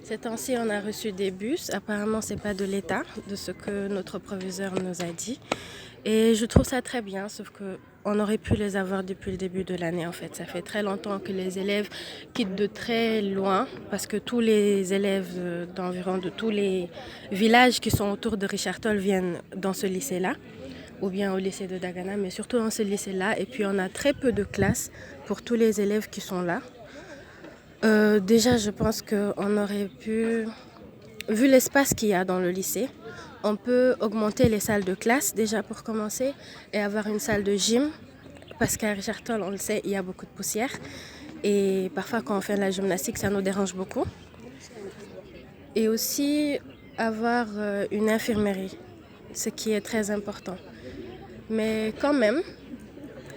Ces temps-ci, on a reçu des bus. Apparemment, c'est pas de l'État, de ce que notre proviseur nous a dit. Et je trouve ça très bien, sauf que on aurait pu les avoir depuis le début de l'année en fait. Ça fait très longtemps que les élèves quittent de très loin parce que tous les élèves d'environ de tous les villages qui sont autour de Richard Toll viennent dans ce lycée-là ou bien au lycée de Dagana, mais surtout dans ce lycée-là. Et puis on a très peu de classes pour tous les élèves qui sont là. Déjà, je pense qu'on aurait pu, vu l'espace qu'il y a dans le lycée, on peut augmenter les salles de classe déjà pour commencer et avoir une salle de gym parce qu'à Richard Toll, on le sait, il y a beaucoup de poussière et parfois quand on fait de la gymnastique, ça nous dérange beaucoup. Et aussi avoir une infirmerie, ce qui est très important. Mais quand même,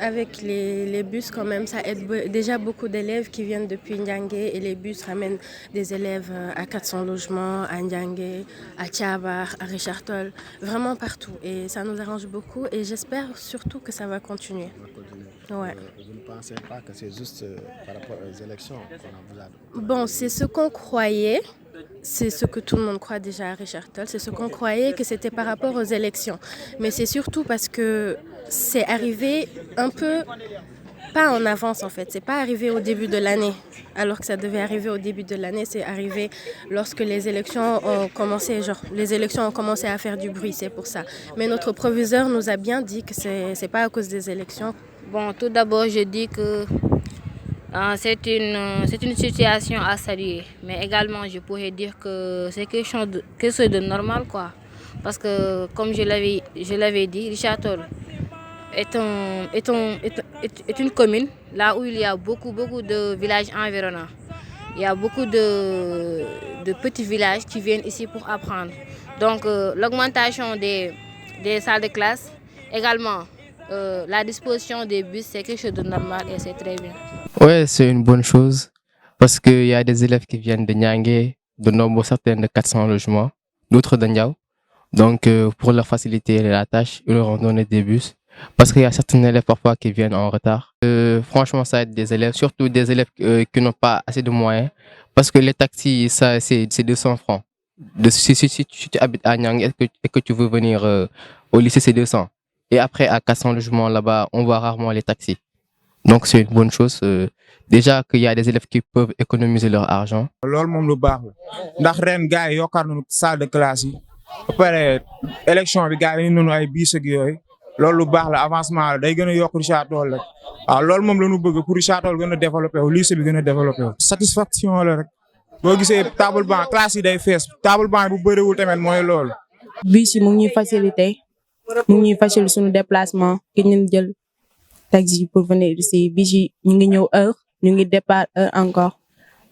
avec les bus, quand même, ça aide déjà beaucoup d'élèves qui viennent depuis Ndiangué et les bus ramènent des élèves à 400 logements, à Ndiangué, à Tiabar, à Richard Toll, vraiment partout. Et ça nous arrange beaucoup et j'espère surtout que ça va continuer. Ouais. Vous ne pensez pas que c'est juste par rapport aux élections qu'on a vous a... Bon, c'est ce qu'on croyait. C'est ce que tout le monde croit déjà à Richard Toll. C'est ce qu'on croyait que c'était par rapport aux élections. Mais c'est surtout parce que c'est arrivé un peu, pas en avance en fait. C'est pas arrivé au début de l'année. Alors que ça devait arriver au début de l'année, c'est arrivé lorsque les élections ont commencé. Genre, les élections ont commencé à faire du bruit, c'est pour ça. Mais notre proviseur nous a bien dit que c'est pas à cause des élections. Bon, tout d'abord, je dis que c'est une situation à saluer, mais également je pourrais dire que c'est quelque chose de normal, quoi. Parce que, comme je l'avais dit, Richard Toll est une commune là où il y a beaucoup de villages environnants. Il y a beaucoup de petits villages qui viennent ici pour apprendre. Donc, l'augmentation des salles de classe, également la disposition des bus, c'est quelque chose de normal et c'est très bien. Ouais, c'est une bonne chose parce qu'il y a des élèves qui viennent de Niangué, de nombre certain de 400 logements, d'autres de Niao. Donc, pour leur faciliter la tâche, ils leur ont donné des bus parce qu'il y a certains élèves parfois qui viennent en retard. Franchement, ça aide des élèves, surtout des élèves qui n'ont pas assez de moyens parce que les taxis, ça, c'est 200 francs. Si tu habites à Niangué et que tu veux venir au lycée, c'est 200. Et après, à 400 logements là-bas, on voit rarement les taxis. Donc c'est une bonne chose. Déjà qu'il y a des élèves qui peuvent économiser leur argent. loolu moom lu baax la ndax ren gars yi yokkaat nañu salle de classe yi ba pare élection bi gars yi indi nañu ay biis ak yooyu loolu lu baax la avancement la day gën a yokk Richard Toll rek waaw loolu moom la ñu bëgg pour Richard Toll gën a développé wu lycée bi gën a développé wu. satisfaction la rek boo gisee table banc classe yi day fees table banc bu bëriwul tamit mooy loolu. bus yi mu ngi ñuy faciliter suñu déplacement ki ñu jël. Taxi pour venir ici bi ci ñu ngi ñëw heure ñu ngi départ heure encore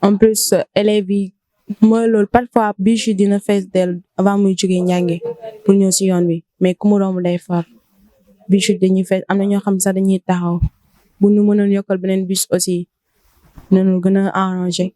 en plus élèves yi mooy loolu parfois bus yi dina fees del avant muy jógee njànge pour ñëw si yoon bi mais ku mu romb day far bus yi dañuy fees am na ñoo xam sax dañuy taxaw bu ñu mënoon yokkal beneen bus aussi nañu gën a arranger